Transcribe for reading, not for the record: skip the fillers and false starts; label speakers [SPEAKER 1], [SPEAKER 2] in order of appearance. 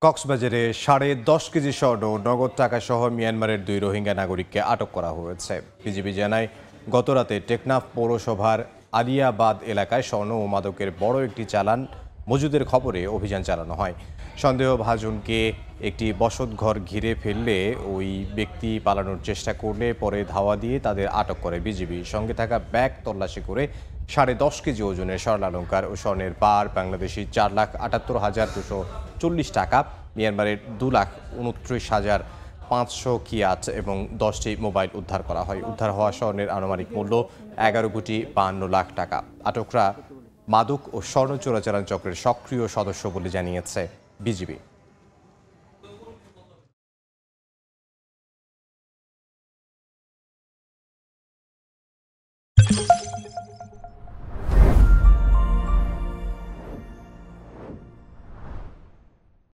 [SPEAKER 1] কক্সবাজারে 10.5 কেজি স্বর্ণ নগদ টাকা সহ মিয়ানমারের 2 রোহিঙ্গা নাগরিককে আটক করা হয়েছে। বিজিবি জানায়, গতরাতে টেকনাফ পৌরসভার আলিয়াবাদ এলাকায় স্বর্ণ ও মাদকের বড় একটি চালান মজুদের খবরে অভিযান চালানো হয়। সন্দেহভাজনকে একটি বসতঘর ঘিরে ফেললে ওই ব্যক্তি পালানোর চেষ্টা করলে পরে ধাওয়া দিয়ে তাদের আটক করে বিজিবি। সঙ্গে থাকা ব্যাগ তল্লাশি করে 10.5 কেজি ওজনের স্বর্ণালংকার ও স্বর্ণের বার বাংলাদেশি 4,78,240 টাকা, মিয়ানমারের 2,29,500 কিয়াত এবং 10টি মোবাইল উদ্ধার করা হয়। উদ্ধার হওয়া স্বর্ণের আনুমানিক মূল্য 11,52,00,000 টাকা। আটকরা মাদক ও স্বর্ণ চোরাচালান চক্রের সক্রিয় সদস্য বলে জানিয়েছে বিজিবি।